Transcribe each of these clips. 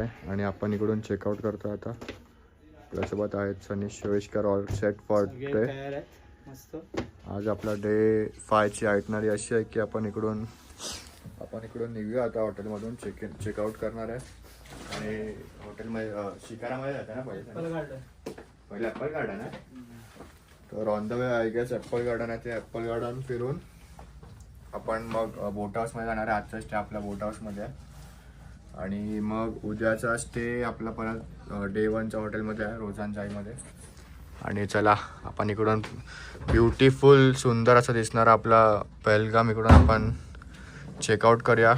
आहे आणि आपण इकडून चेकआउट करतो आता. आपल्यासोबत आहेत Sanish Shevashkar, all set for day. आज आपला डे 5 ची आयटनरी अशी आहे की आपण इकडून निघूया आता. हॉटेलमधून चेकआउट करणार आहे आणि हॉटेलमध्ये शिकारामध्ये जाते ना पहिले ॲपल गार्डन आहे. तर on the way I guess apple garden आहे, ते ॲपल गार्डन फिरून आपण मग बोट हाऊसमध्ये जाणार आहे. आजचा स्टे आपला बोट हाऊसमध्ये आहे आणि मग उद्याचा स्टे आपला परत डे 1च्या हॉटेलमध्ये आहे, रोजांचाईमध्ये. आणि चला आपण इकडून ब्युटिफुल सुंदर असं दिसणारा आपला पहलगाम इकडून आपण चेकआउट करूया.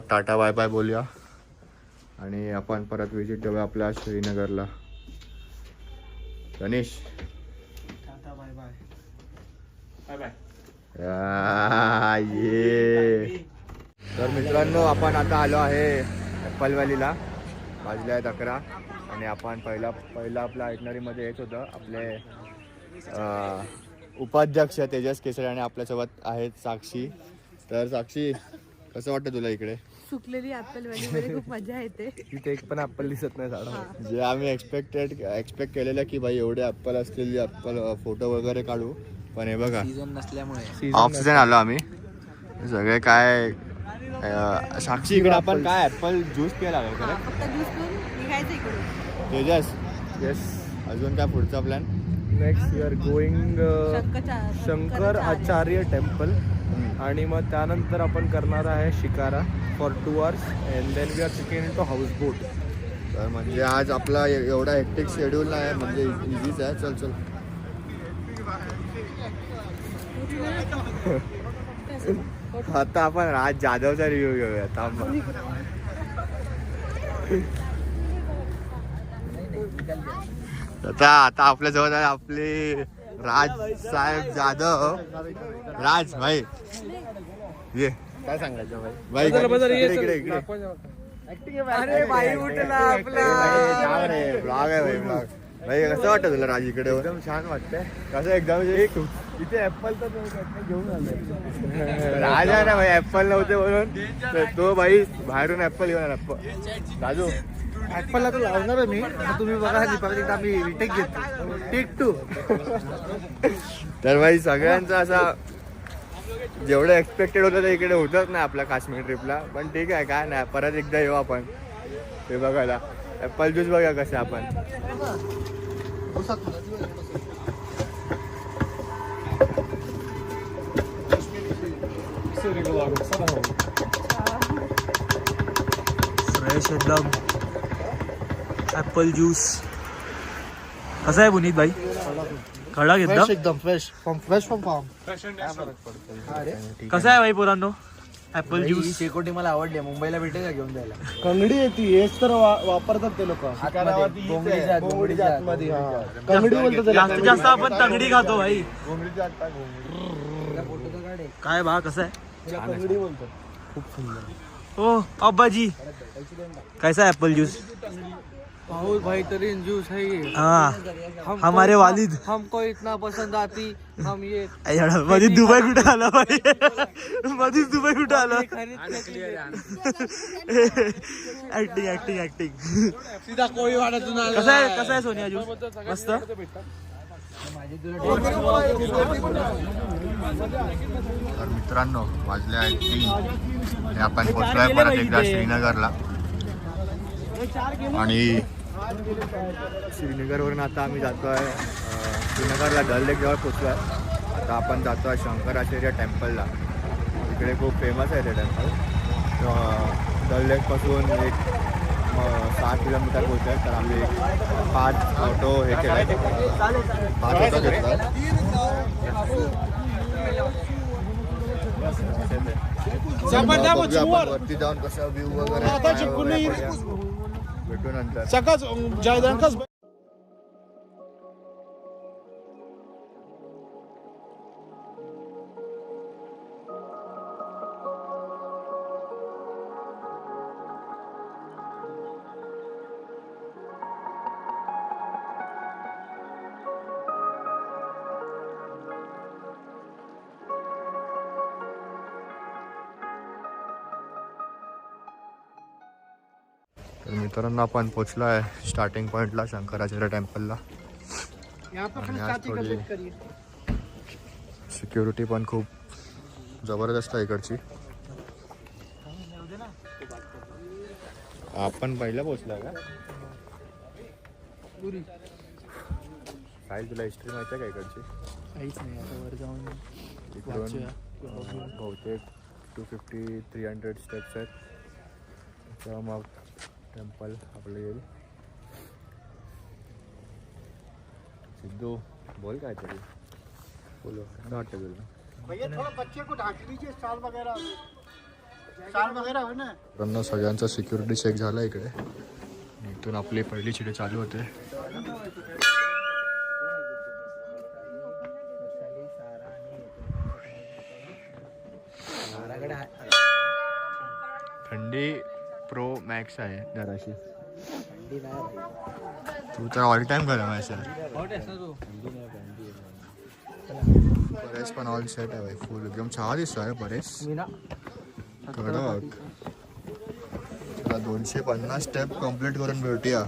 टाटा बाय बाय बोलूया आणि आपण परत विजिट देऊया आपल्या श्रीनगरला. Ganesh tata bye bye bye bye. ये तर मित्रांनो, आपण आता आलो आहे ॲपल व्हॅलीला. वाजले आहेत 11 आणि आपण पहिला आपल्या आयटनरीमध्ये येत होतं. आपले उपाध्यक्ष तेजस केसरे आणि आपल्यासोबत आहेत साक्षी. तर साक्षी, कसं वाटतं तुला इकडे? सुकलेली ॲपल व्हॅलीमध्ये खूप मजा येते. तिथे एक पण ॲपल दिसत नाही झाडा. जे आम्ही एक्सपेक्ट केलेलं की भाई एवढे ॲपल असलेली ॲपल फोटो वगैरे काढू, पण हे बघा सीझन नसल्यामुळे ऑफ सीझन आलो आम्ही सगळे. काय साक्षी, इकडे आपण काय ॲपल ज्यूस प्यायला लागलो खरं? फक्त ज्यूस पिऊन निघायचं इकडून. तेजस, येस. अजून काय पुढचा plan? Next we are going Shankar Acharya temple आणि मग त्यानंतर आपण करणार आहे shikara for 2 hours and then we are checking in to house boat. तर म्हणजे आज आपला एवढा हेक्टिक शेड्यूल नाही आहे, म्हणजे इझीच आहे. चल आता आपण राज जाधवचा रिव्ह्यू घेऊया. थांब. आता आपल्या जवळ आहे आपले राज साहेब जाधव. राज भाई ये काय सांगायचं भाई, इकडे अरे बाई उठला आपला ब्लॉग आहे भाई, ब्लॉग. भाई कसं वाटतं तुला राज इकडे? एकदम छान वाटतंय. कसं एकदम इथे ऍपल तर घेऊन आले. राज आहे ना भाई, ऍपल नव्हते म्हणून तो भाई बाहेरून ऍपल घेऊन आला. राजू, ऍपलला तर लावणार आहे मी. तुम्ही बघा दीपावलीत आम्ही रिटेक घेतो, टेक 2. तर भाई सगळ्यांचा असा जेवढं एक्सपेक्टेड होतं ते इकडे होतच नाही आपल्या काश्मीर ट्रिपला. पण ठीक आहे, काय नाही, परत एकदा येऊ आपण ते बघायला. ॲपल ज्यूस बघा कसं आपण. फ्रेश एकदम ॲपल ज्यूस. कसा आहे पुनीत भाई? कडक एकदम फ्रेश फ्रॉम फार्म. कसा आहे भाई पोरांनो ॲपल ज्यूस? शेकोटी मला आवडली. मुंबईला भेटेल का घेऊन द्यायला? कंगडी येते, हेच तर वापरतात ते लोक. कंगडीच्या आतमध्ये कंगडी बोलतात. जास्तीत जास्त आपण तंगडी खातो भाई. काय बा कसं आहे? कंगडी बोलतात. खूप सुंदर. ओ अब्बाजी, कैसा है एप्पल जूस? बहुत बेहतरीन जूस है ये. हाँ, हमारे वालिद हमको इतना पसंद आती. हम ये मधीच दुबई कुठे आला भाई? मधीच दुबई कुठे आला? ऍक्टिंग. सीधा कोई वाला जुना. कसा आहे सोनिया ज्यूस? मस्त. तर मित्रांनो, वाजले आहेत 3 आणि आपण पोहोचलोय परत एकदा श्रीनगरला. आणि श्रीनगरवरून आता आम्ही जातोय श्रीनगरला डल लेक जवळ पोहोचलो आहे. आता आपण जातोय शंकराचार्य टेम्पलला. इकडे खूप फेमस आहे ते टेम्पल. डल लेकपासून एक 6 किलोमीटर पोहोचतो आहे. तर आम्ही 5 ऑटो हे केलं, 5 ऑटो घेतला. वरती जाऊन कसं व्ह्यू वगैरे भेटू नंतर. मित्रांनो आपण पोचलो आहे स्टार्टिंग पॉईंटला शंकराचार्य टेम्पलला. आणि आज थोडी सिक्युरिटी पण खूप जबरदस्त आहे इकडची. आपण पहिला पोचला का काय तुला हिस्ट्री माहिती आहे का इकडची? काहीच नाही. आता वर जाऊन इकडून बहुतेक 250-300 स्टेप्स आहेत. तेव्हा मग टेम्पल आपलं येईल. सिद्धू बोल काय तरी बोलो काय वाटतं तुला? सगळ्यांचा सिक्युरिटी चेक झाला इकडे. इथून आपली पहिली चिडे चालू होते. थंडी प्रो मॅक्स आहे जराशी. तू तर ऑल टाइम गरम आहे. परेश पण ऑल सेट आहे भाई. फुल एकदम छान दिसतो आहे परेश. कडक. तुला 250 स्टेप कम्प्लीट करून भेटूया.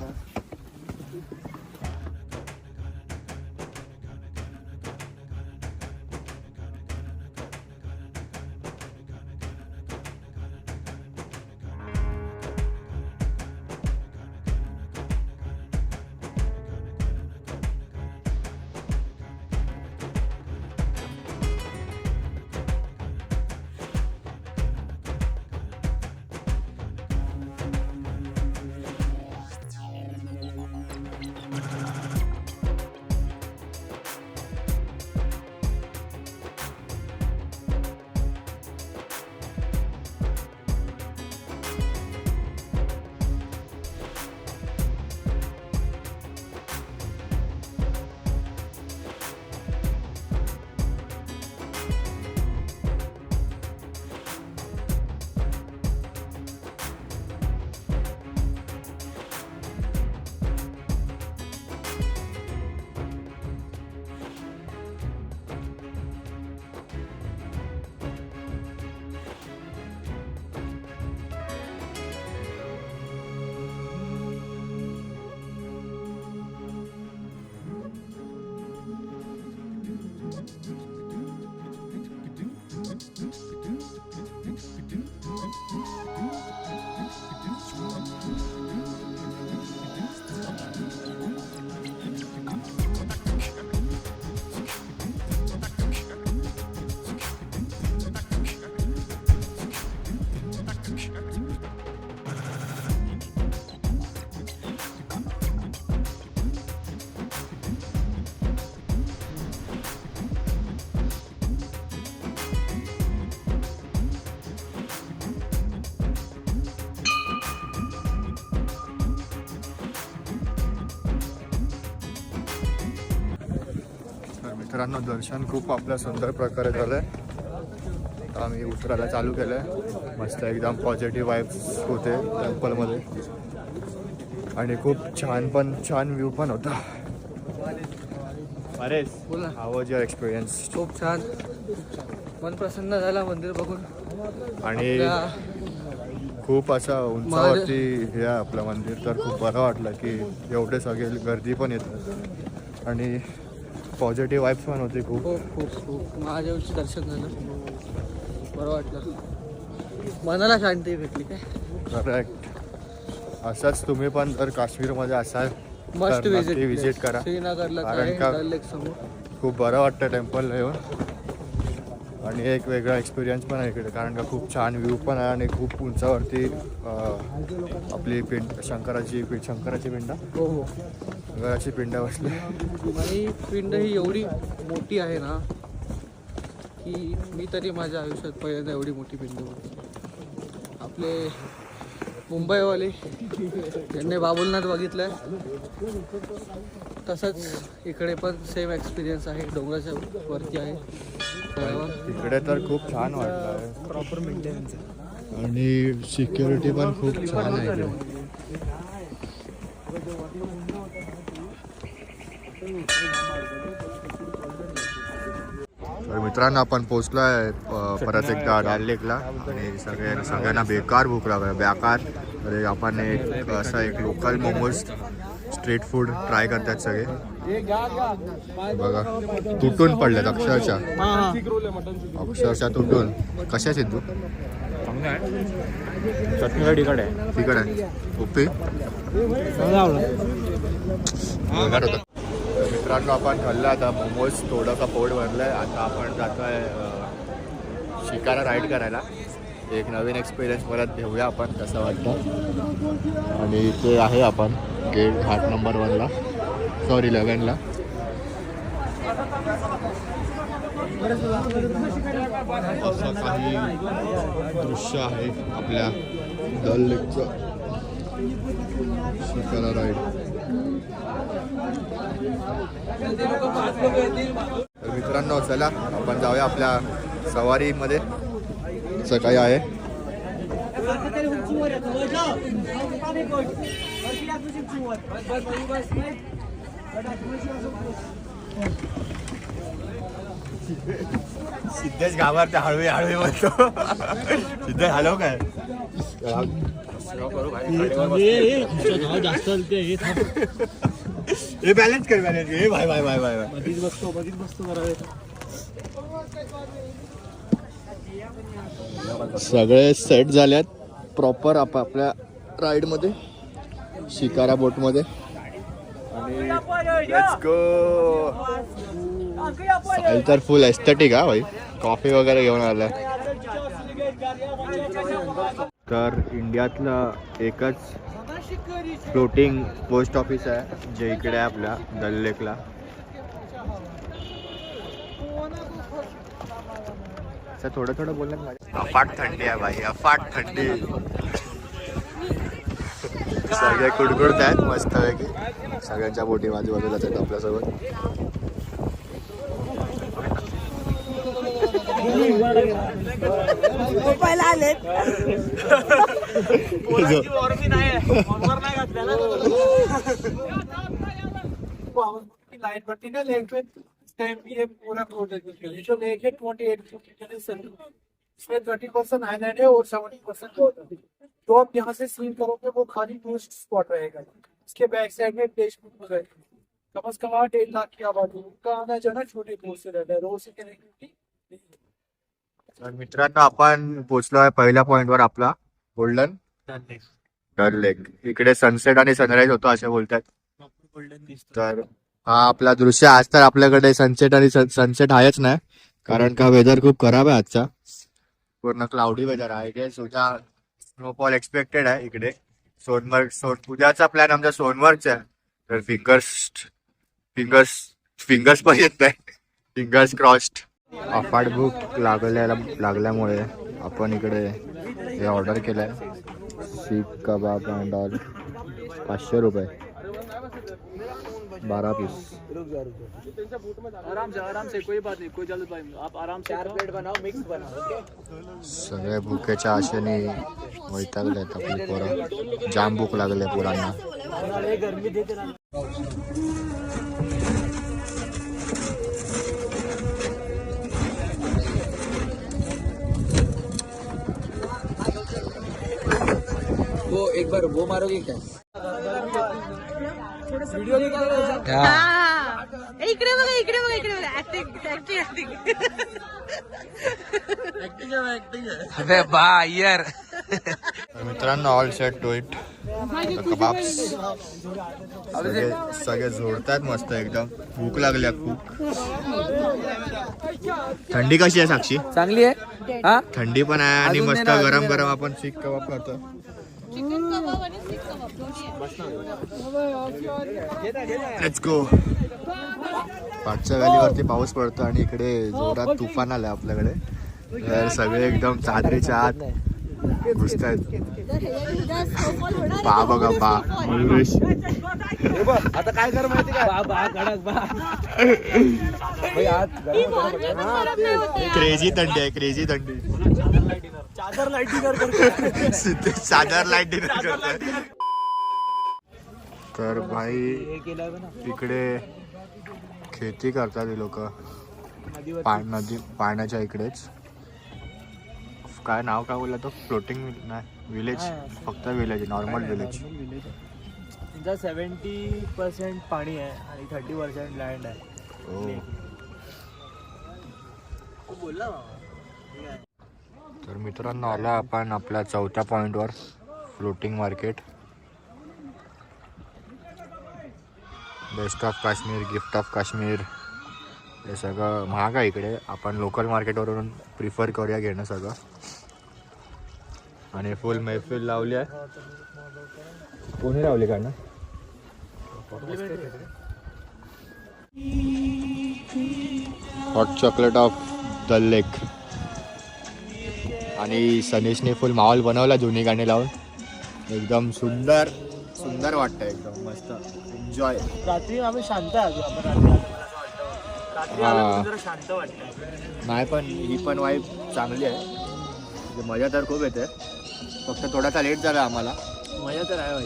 मित्रांनो दर्शन खूप आपल्या सुंदर प्रकारे झालंय. आता आम्ही उतरायला चालू केलंय. मस्त एकदम पॉझिटिव्ह वाईब्स होते टेम्पलमध्ये आणि खूप छान व्ह्यू पण होता. अरे बोला. हाव वॉज युअर एक्सपिरियन्स? खूप छान. मन प्रसन्न झाला मंदिर बघून. आणि खूप असं उंचावरती हे आहे आपलं मंदिर. तर खूप बरं वाटलं की एवढे सगळे गर्दी पण येतात आणि पॉझिटिव्ह वाईब्स पण होते खूप. खूप महादेवचं दर्शन झालं. बरं वाटलं. मनाला शांती भेटली. काय करेक्ट. असंच तुम्ही पण जर काश्मीरमध्ये असाल मस्ट तर नक्की विजिट करा. श्रीनगरला कारण का डल लेक समोर खूप बरं वाटतं टेम्पलला येऊन. आणि एक वेगळा एक्सपिरियन्स पण आहे इकडे. कारण का खूप छान व्ह्यू पण आहे आणि खूप उंचावरती आपली शंकराची पिंड हो शंकराची पिंड बसली. आणि पिंड ही एवढी मोठी आहे ना की मी तरी माझ्या आयुष्यात पहिल्यांदा एवढी मोठी पिंड होती. आपले मुंबईवाले त्यांनी बाबुलनाथ बघितलं तसंच इकडे पण सेम एक्सपिरियन्स आहे. डोंगराच्या वरती आहे. इकडे तर खूप छान वाटलं. प्रॉपर मेंटेनन्स आणि सिक्युरिटी पण खूप छान आहे इकडे. तर मित्रांनो आपण पोचलोय परत एकदा डाल लेकला आणि सगळ्यांना बेकार भूक लागला बेकार. तर आपण एक असं एक local momos street food try करतात सगळे. बघा तुटून पडलेत अक्षरशः तुटून. कशा सिद्धू चटणी तिकडे आहे. तिकडे आहे उप्पी मित्रांनो आपण खाल्लं आता मोमोज थोडं का पोट भरलंय. आता आपण जातोय शिकारा राईड करायला. एक नवीन एक्सपिरियन्स परत घेऊया आपण कसं वाटतं. आणि इथे आहे आपण गेट घाट नंबर 1ला सॉरी 11ला. असं काही दृश्य आहे आपल्या डल लेकचं शिकारा राईड. तर मित्रांनो चला आपण जाऊया आपल्या सवारीमध्ये. सकाळी आहे सिद्धेश घाबरते हळवे हळवे म्हणतो. सिद्धेश हॅलो काय जास्त हे बॅलन्स कर बॅलन्स हे भाई भाई भाई भाई मधीच बसतो सगळे सेट झाल्यात प्रॉपर आपापल्या राईडमध्ये शिकारा बोटमध्ये. आणि लेट्स गो. तर फुल एस्थेटिक हा भाई. कॉफी वगैरे घेऊन आलाय. तर इंडियातलं एकच फ्लोटिंग पोस्ट ऑफिस आहे जे इकडे आहे आपल्या डल लेकला. थोडं थोडं बोलण्यात माझ्या अफाट थंडी आहे भाई अफाट थंडी. सगळे कुडकुडत आहेत मस्त पैकी. सगळ्यांच्या बोटी आजूबाजूला आहेत आपल्यासोबत. पूरा प्रोजेक्ट जो लेके 28 इसमें 30% हाईलाइट है और 70% तो आप यहाँ से सीन करोगे वो खाली टूरिस्ट स्पॉट रहेगा. इसके बैक साइड में प्लेस कम से कम 8 लाख की आबादी का आना जाना छोटे पोस्ट से रहता है. रोड से कनेक्टिविटी. तर मित्रांनो आपण पोचलोय पहिल्या पॉइंटवर आपला गोल्डन डल लेक. इकडे सनसेट आणि सनराईज होतो असे बोलतात. तर हा आपला दृश्य. आज तर आपल्याकडे सनसेट आणि सनसेट आहेच नाही कारण का वेदर खूप खराब आहे आजचा. पूर्ण क्लाउडी वेदर आहे. इकडे सुद्धा स्नोफॉल एक्सपेक्टेड आहे. इकडे सोनमर्ग उद्याचा प्लॅन आमचा सोनमर्गचा आहे. तर फिंगर्स पण येत नाही. Fingers crossed. अफाट भूक लागल्यामुळे आपण इकडे हे ऑर्डर केलंय सीख कबाब अँड ऑल. 500 रुपये 12 पीस. आराम से कोई बात नहीं कोई जल्दबाजी आप आराम से 4 प्लेट बनाओ मिक्स बनाओ. सगळे भुकेच्या आशेने वैतागलेत आपली पोरं. जाम भूक लागले पोरांना. वो एक बार वो मारोगे क्या? इकडे बघा ऍक्टिंग अबे बा यार. मित्रांनो all set to it. Kebabs सगळे जोडतात मस्त एकदम. भूक लागल्या खूप. थंडी कशी आहे साक्षी? चांगली आहे हा. थंडी पण आहे आणि मस्त गरम गरम आपण सीख कबाब खातो. चिकन कबाब आणि सीख कबाब लेट्स गो. पाठच्या व्हॅलीवरती पाऊस पडतो आणि इकडे जोरात तुफान आलाय आपल्याकडे. तर सगळे एकदम चादरीच्या आत घुसतायत. बा बघा बा मयुरेश. आता काय कर माहिती का बा क्रेझी थंडी आहे क्रेझी थंडी. चादर लाईट डिनर चादर लाईट डिनर करतोय. तर भाई इकडे खेती करतात हे लोक. नदी पाण्याच्या इकडेच. काय नाव काय बोलला तो? फ्लोटिंग नाही विलेज, फक्त विलेज, नॉर्मल विलेज. 70% पाणी आहे आणि 30% लँड आहे. तर मित्रांनो आला आपण आपल्या 4थ्या पॉईंटवर, floating market. Best of Kashmir, gift of Kashmir, हे सगळं महाग आहे इकडे. आपण लोकल मार्केटवरून प्रिफर करूया घेणं सगळं. आणि फुल मैफिल लावली आहे. कोणी लावली का ना? हॉट चॉकलेट ऑफ द लेक. आणि सनीशने फुल माहोल बनवला जुनी गाणी लावून. एकदम सुंदर सुंदर वाटतं, एकदम मस्त एन्जॉय. रात्री आम्ही शांत आहे. शांत वाटतं. नाही पण ही पण वाईब चांगली आहे, म्हणजे मजा तर खूप येते. फक्त थोडासा लेट झाला आम्हाला. मजा तर आहे भाई.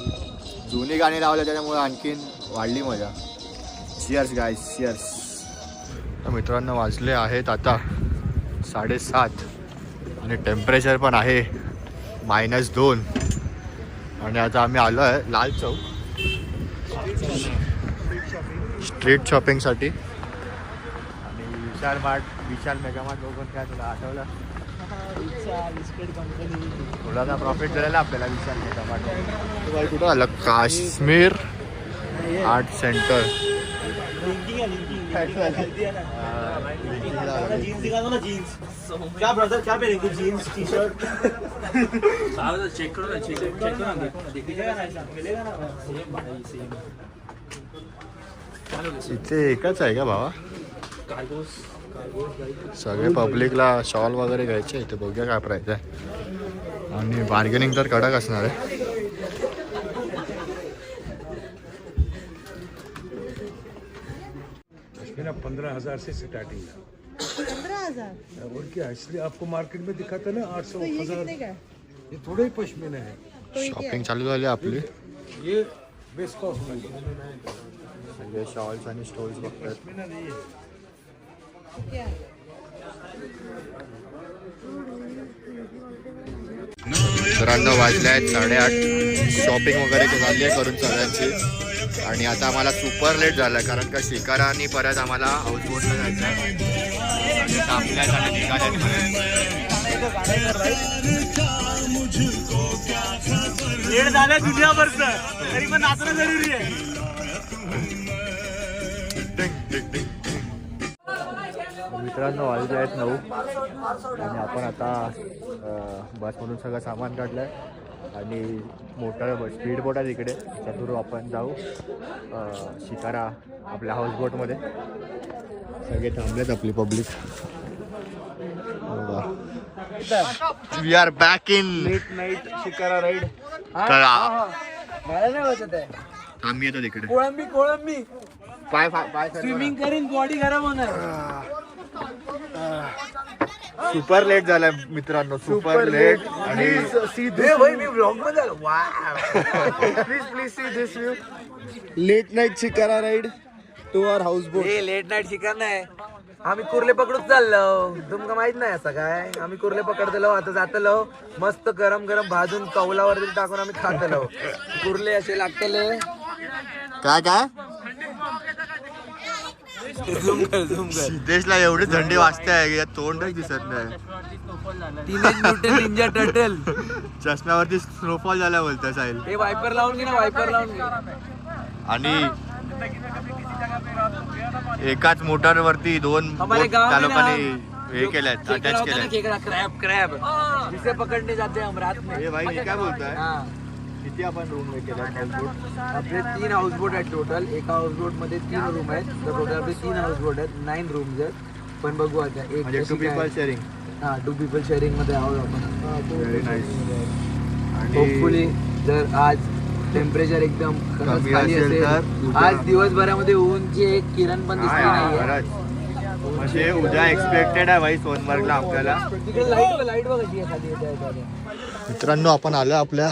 जुनी गाणी लावल्या त्याच्यामुळे आणखीन वाढली मजा. चिअर्स गाईस, चिअर्स. तर मित्रांनो वाजले आहेत आता 7:30 आणि टेम्परेचर पण आहे -2. आणि आता आम्ही आलो आहे लाल चौक स्ट्रीट शॉपिंगसाठी. आणि विशाल मेगामार्ट बघून काय तुला आठवलं? थोडासा प्रॉफिट झालेला आपल्याला विशाल मेगामार्ट. कुठं आलं? Kashmir art centre. क्या ब्रदर क्या पहनेंगे? Jeans T shirt. चेक करो ना, चेक करो ना, मिलेगा ना. इथे एकच आहे का भावा? सगळे पब्लिकला शॉल वगैरे घ्यायचे. इथे बघूया काय प्राईस आहे. आणि बार्गेनिंग तर कडक असणार आहे. ना 15,000 से स्टार्टिंग है. 15,000 और क्या, इसलिए आपको मार्केट में दिखाता ना 800 तो ये 1000. कितने का है? ये थोड़े ही पश्मीना है. तो ये क्या शॉपिंग चालू झाली आपली. ये बेस्ट कॉस्ट में है. सगळे शॉल्स आणि स्टोर्स बघतात. पश्मीना नहीं है. है? क्या है? मित्रांनो वाजले आहेत 8:30. शॉपिंग वगैरे झाली आहे करून सगळ्यांची. आणि आता आम्हाला सुपर लेट झालं कारण का शिकारा आणि परत आम्हाला हाऊसबोटला जायचं आहे. आणि आपल्या झालं निघाल्यात लेट झालं दुनियाभरचं, तरी पण नाचणं जरुरी आहे. मित्रांनो वाजले आहेत 9 आणि आपण आता बसमधून सगळं सामान काढलं आहे. आणि मोटर स्पीड बोट आहे तिकडे, त्या थ्रू आपण जाऊ शिकारा आपल्या हाऊसबोटमध्ये. सगळे थांबलेत आपली public. We are back in late night shikara ride. मला नाही वाटत आहे. आम्ही येतो तिकडे. कोळंबी पाय पाय स्विमिंग करीन, बॉडी गरम होणार. सुपर लेट झालाय मित्रांनो, सुपर लेट. आणि मी ब्लॉग मध्ये आलो. Please see this view. Late night shikara ride to our house boat. हे लेट नाईट शिकार नाही, आम्ही कुर्ले पकडूच चाललो. तुमका माहित नाही असं काय? आम्ही कुर्ले पकडतलो, आता जातलो मस्त गरम गरम भाजून कौलावर टाकून आम्ही खातलो. कुर्ले असे लागतले. काय काय सिद्धेशला एवढी थंडी वाजते आहे की तोंडच दिसत नाही. Teenage mutant ninja turtle. चष्म्यावरती स्नोफॉल झाला बोलता साहिल. हे वायपर लावून घे ना, वायपर लावून घे. आणि एकाच मोटरवरती 2 बोट त्या लोकांनी हे केल्यात, अटॅच केल्यात. क्रॅब जिसे पकडने जाते हम रात में. हे भाई हे काय बोलताय? हा. किती आपण रूम हे केल्यात हाऊसबोट? आपले 3 हाऊसबोट आहेत टोटल. एका हाऊसबोट मध्ये 3 रूम आहेत. तर टोटल आपले 3 हाऊसबोट आहेत, 9 रूम्स आहेत. पण बघू आता एक म्हणजे 2 people शेअरिंग. हा 2 people शेअरिंग मध्ये आहोत आपण. Very nice. आणि होपफुली जर आज टेम्परेचर एकदम कमी खाली असेल असेल, तर उद्या- आज दिवसभरामध्ये ऊनची एक किरण पण दिसली नाहीये. म्हणजे उद्या एक्सपेक्टेड आहे भाई सोनमर्गला आपल्याला. तिकडे लाईट बघ कशी आहे खाली येते. मित्रांनो आपण आलो आपल्या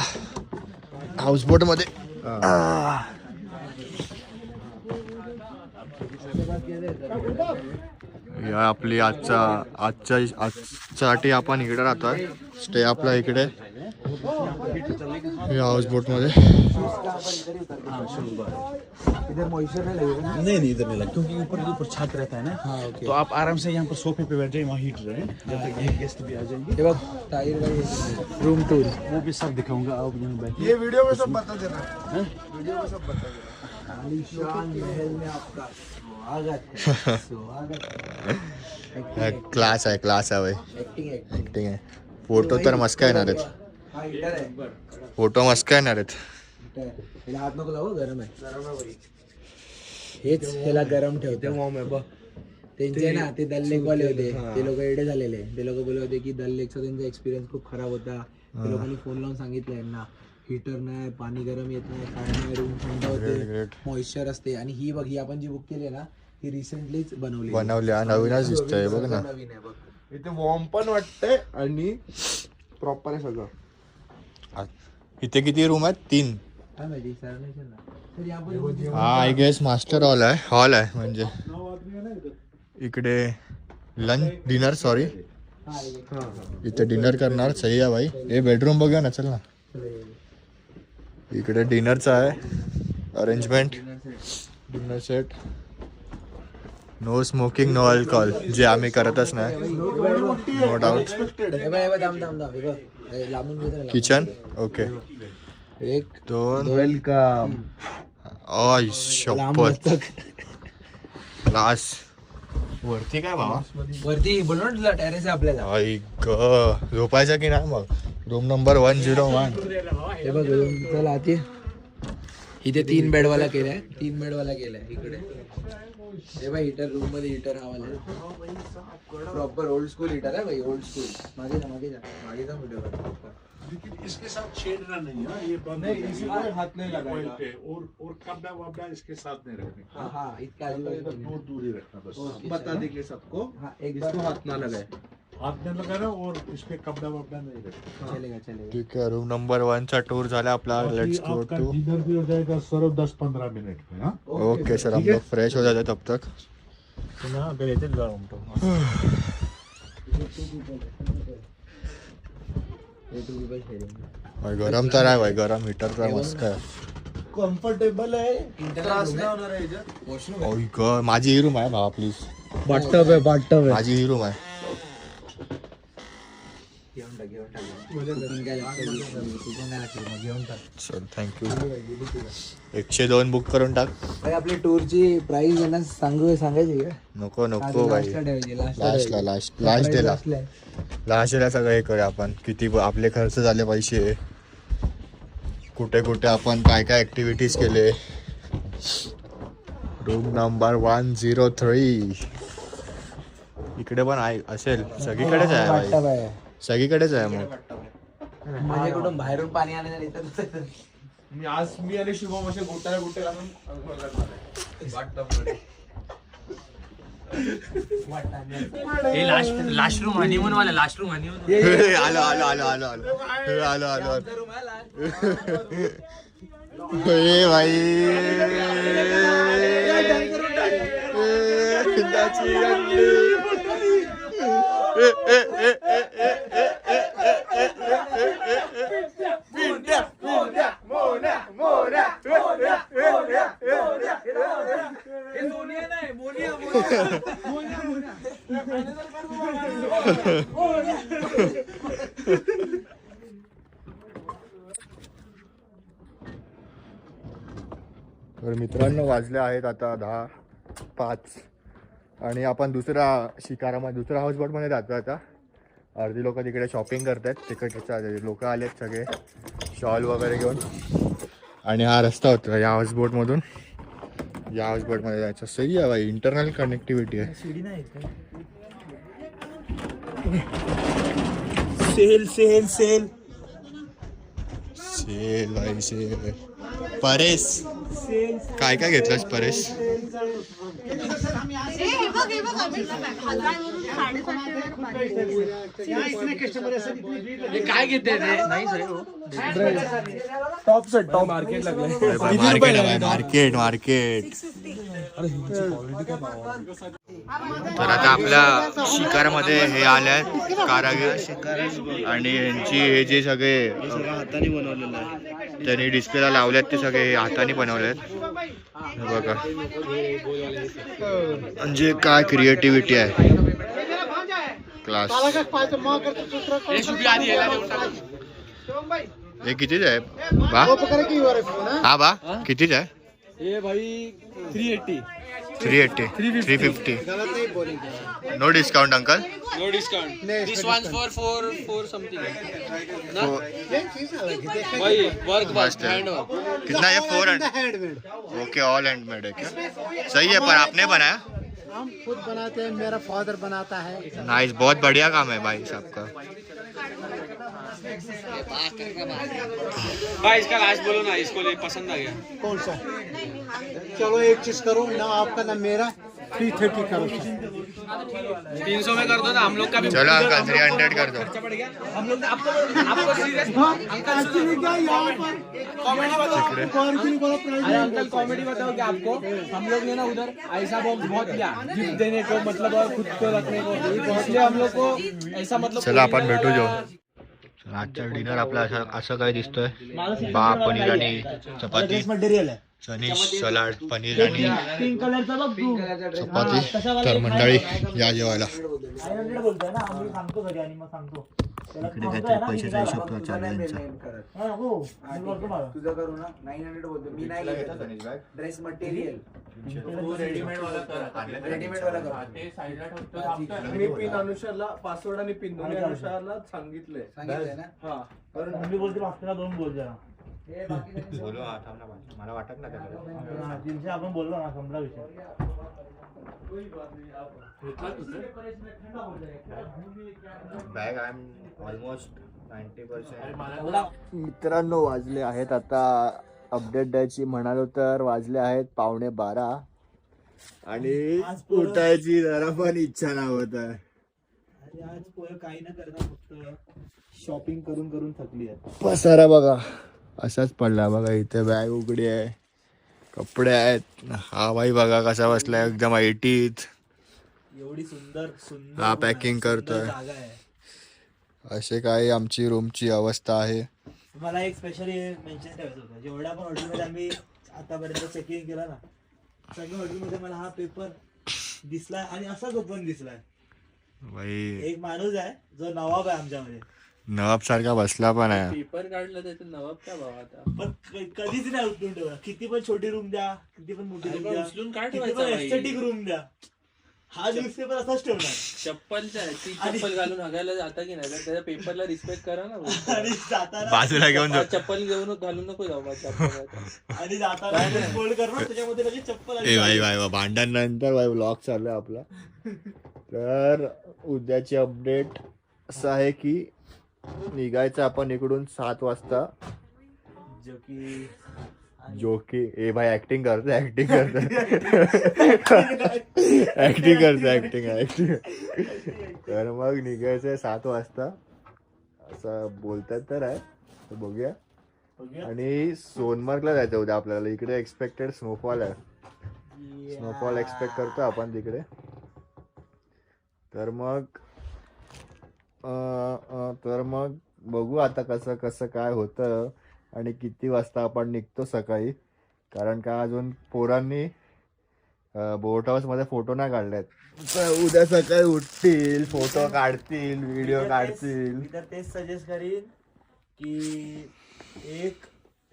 हाऊसबोट मध्ये. या आपली आजच्यासाठी आपण इकडे राहतोय. स्टे आपला इकडे या हाऊस बोट मध्ये. नहीं नहीं इधर नहीं लगा क्योंकि ऊपर छत रहता है ना. तो आप आराम से यहाँ पर सोफे पे बैठ जाइए, वहाँ हीटर है जब तक ये गेस्ट भी आ जाएंगे. Room tour. वो भी सब दिखाऊंगा, आप यहाँ बैठिए. ये वीडियो में सब बता देना. क्लास आहे भाई. ऍक्टिंग आहे. फोटो तर मस्त येणार आहेत. फोटो मस्त येणार आहेत. हात नको लावू, गरम आहे. हेच त्याला गरम ठेवते. त्यांचे ना ते दल लेकवाले होते, ते लोक एडे झालेले. ते लोक बोलत होते की दल लेकचा त्यांचा एक्सपिरियन्स खूप खराब होता. ते लोकांनी फोन लावून सांगितलं यांना हीटर नाही, पाणी गरम येत नाही, काय नाही, रूम थंड होते, मॉइश्चर असते. आणि ही बघ, ही आपण जी बुक केली ना ही रिसेंटलीच बनवली. नवीनच दिसतंय बघ ना. नवीन आहे बघ. इथे वॉर्म पण वाटतंय आणि प्रॉपर आहे सगळं. इथे किती रूम आहेत? 3. काय माहिती सर नाही ना. तरी आपण हा आय गेस मास्टर हॉल आहे म्हणजे इकडे लंच डिनर सॉरी इथे डिनर करणार. सही आहे भाई. हे बेडरूम बघूया ना, चल ना. इकडे डिनरचा आहे arrangement. Dinner set. No smoking no alcohol, जे आम्ही करतच नाही. No doubt. Kitchen okay. 1 2 welcome. आय शपथ. क्लास. वरती काय बाबा? वरती बोल ना, तुला टेरेस आहे आपल्याला. आई ग, झोपायचं की नाही मग? Room number 101. हे बघ रूम चला आती. इथे 3 बेडवाला केलाय. 3 बेडवाला केलाय इकडे. हे भाई हीटर, रूम मध्ये हीटर हवा. प्रॉपर ओल्ड स्कूल हीटर आहे भाई, ओल्ड स्कूल. मागे जा व्हिडिओ. लेकिन इसके साथ छेड़ना नहीं है, ये बंद नहीं, इसी को हाथ नहीं लगाएगा. ऑयल पे. और कपड़ा वपड़ा इसके साथ नहीं रखने का. हाँ इतका इधर दूर दूर ही रखना बस. बता दीजिए सबको, हाँ एक इसको हाथ ना लगाए. हाथ में लगाना और इस पे कपड़ा वपड़ा नहीं रखना. चलेगा. ठीक आहे. रूम नंबर 1 चा टूर झाला आपला. लेट्स गो आपका टू. डिनर भी हो जाएगा सर्व 10-15 मिनट में. हाँ ओके सर, हम लोग फ्रेश हो जाते तब तक. भाई गरम तर आहे भाई, गरम हीटर तर मस्त आहे. कम्फर्टेबल आहे, त्रास नाही होणार आहे याच्यात. ओय ग, माझी ही रूम आहे भावा प्लीज. बाटटब आहे. माझी ही रूम आहे. चल थँक्यू. 102 बुक करून टाक. भाई आपली टूरची प्राइस यांना सांगायची का? नको भाई. लास्ट डेला सगळं हे करूया आपण. किती आपले खर्च झाले पैसे, कुठे कुठे आपण काय काय ऍक्टिव्हिटीज केले. रूम नंबर 103 इकडे पण आहे असेल. सगळीकडेच आहे भाई, सगळीकडेच आहे. मग माझ्याकडून बाहेरून पाणी आणायला येतात. मी आणि शुभम असे गोट्याला गोटे घालून अंघोळ करणार आहे बाथटबमध्ये. लास्ट रूम हनीमून वाला. Last room honeymoon. आलो हे भाई. तर मित्रांनो वाजले आहेत आता 10:05 आणि आपण दुसऱ्या हाऊसबोटमध्ये जातो आता. अर्धी लोक तिकडे शॉपिंग करतात. तिकडच्या लोक आलेत सगळे शॉल वगैरे घेऊन. आणि हा रस्ता होता या हाऊसबोटमधून. या हाऊसबोटमध्ये जायचं. सही आहे भाई, इंटरनल कनेक्टिव्हिटी आहे. सेल भाई सेल. परेश काय काय घेतलंस परेश? काय घेते टॉप से टॉप मार्केट लागलं मार्केट मार्केट. तर आता आपल्या शिकारमध्ये हे आल्यात कारागीर आणि यांची हे जे सगळे हाताने बनवलेलं आहे. त्यांनी डिस्प्लेला लावल्यात ते सगळे हे हाताने बनवलेत. हे बघा म्हणजे काय क्रिएटिव्हिटी आहे. क्लास. हे कितीच आहे बा? हा बा कितीच आहे? हे भाई 380. 380 350. No discount uncle. No discount. This one's for something. ना? भाई वर्क मस्त है. Hand work. कितना है? 400. ओके ऑल हैंडमेड है क्या? सही है पर आपने बनाया? हम खुद बनाते हैं, मेरा फादर बनाता है. नाइस बहुत बढ़िया काम है भाई साहब का. भाई इसका लास्ट बोलो ना, इसको पसंद आ गया. कौन सा? चलो एक चीज करो ना, आपका ना मेरा 330 करो. 300 में कर दो ना, हम लोग का भी. चलो अंकल 300 कर दो. खर्चा पड़ गया. हम लोग आपको सीरियस अंकल अरे अंकल कॉमेडी बताओ क्या आपको. हम लोग ने ना उधर ऐसा बहुत किया गिफ्ट देने को, मतलब और खुद को रखने को, इसलिए हम लोग को ऐसा मतलब. चला आपण भेटू जाऊ. आजचा डिनर आपला असं काय दिसतोय. बा पनीर आणि चपाती, चनीस सलाड, पनीर आणि चपाती. तर मंडळी या जेवायला. इकडे काहीतरी पैशाचा हिशोब चालू आहे यांचा. तुझं करू ना 900 बोलतो मी नाही घेत ड्रेस मटेरियल रेडीमेड वाला कर. मी पिन अनुषारला पासवर्ड आणि पिन दोन्ही अनुषारला सांगितलंय ना. हा. मी बोलते मागच्या 2 बोल जरा. बोलू थांब ना मला वाटत ना त्याला 300 आपण बोललो ना, संपला विषय. Bag I am almost 90%. मित्रांनो वाजले आहेत आता अपडेट द्यायची म्हणालो तर वाजले आहेत 11:15 आणि उठायची जरा पण इच्छा नाही होत आहे. आज पोरं काही न करता फक्त शॉपिंग करून करून थकली आहे. पसारा बघा असाच पडला बघा. इथे बॅग उघडी आहे, कपडे आहेत. हा भाई बघा कसा बसलाय एकदम 80s. एवढी सुंदर हा पॅकिंग करतोय. जागा आहे. असे काही आमची रूमची अवस्था आहे. मला एक स्पेशली मेन्शन करायचं होतं. जेवढ्या पण हॉटेलमध्ये आम्ही आतापर्यंत चेकिंग केलं ना, सगळ्या हॉटेलमध्ये मला हा पेपर दिसलाय आणि असाच ओपन दिसलाय. भाई एक माणूस आहे जो नवाब आहे आमच्यामध्ये, नवाब सारखा बसला पण आहे. पेपर काढलं त्याचं नवाब काय भाव आता. पण कधीच नाही उचलून ठेवा. किती पण छोटी रूम द्या, किती पण मोठी रूम द्या, उचलून काय किती ठेवायचं पण बाई? एस्थेटिक रूम द्या, हा न्यूजपेपर असाच ठेवणार. चप्पलच्या ती चप्पल घालून हगायला जाता की नाही, तर त्याच्या पेपरला रिस्पेक्ट करा ना. आणि जाताना बाजूला घेऊन जाऊ. चप्पल घेऊन घालून नको जाऊ माझ्या आणि जाताना फोल्ड करणार, त्याच्यामध्ये लगेच चप्पल ए भाई भाई भांडण नंतर भाई व्लॉग चालू आहे आपला. तर उद्याची अपडेट असं आहे की निघायचं आपण इकडून 7 वाजता. जो की ए भाई ऍक्टिंग करतो ऍक्टिंग तर मग निघायचंय 7 वाजता असं बोलतात तर आहे. तर बघूया. आणि सोनमार्गला जायचं उद्या आपल्याला. इकडे एक्सपेक्टेड स्नोफॉल आहे. स्नोफॉल एक्सपेक्ट करतो आपण तिकडे. तर मग बघू आता कसं कसं काय होतं आणि किती वाजता आपण निघतो सकाळी. कारण का अजून पोरांनी बोट हाऊस मध्ये फोटो नाही काढलेत. तर उद्या सकाळी उठतील, फोटो काढतील, व्हिडिओ काढतील. मी तर तेच सजेस्ट करीन की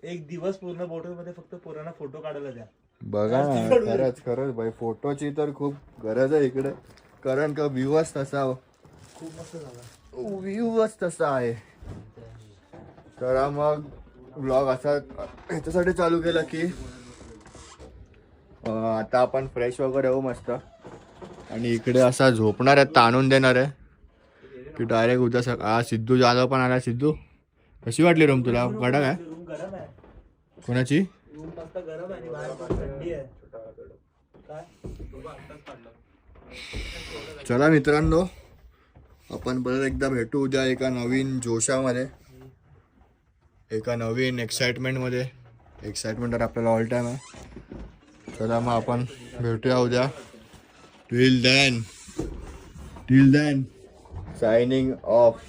एक दिवस पूर्ण बोटल मध्ये फक्त पोरांना फोटो काढायला द्या. बघा ना खरंच भाई फोटोची तर खूप गरज आहे इकडे. कारण का व्ह्यूच तसा खूप मस्त झाला. व्ह्यूच तसा आहे. तर मग व्लॉग असा ह्याच्यासाठी चालू केला की आता आपण फ्रेश वगैरे होऊ मस्त आणि इकडे असा झोपणार आहे, ताणून देणार आहे की डायरेक्ट उद्या सकाळ. सिद्धू जाधव पण आला. सिद्धू कशी वाटली रूम तुला? कडक आहे? रूम गरम आहे. कोणाची? रूम मस्त गरम आहे आणि बाहेर पण थंडी आहे. काय चला मित्रांनो, आपण परत एकदा भेटू उद्या एका नवीन जोशामध्ये, एका नवीन एक्साइटमेंटमध्ये. एक्साइटमेंट तर आपल्याला ऑल टाइम आहे. चला मग आपण भेटूया उद्या. Till then signing off.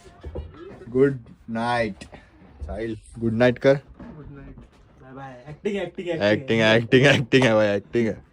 Good night. Sahil good night कर. Good night. Bye bye. Acting acting acting आहे भाई, ऍक्टिंग आहे.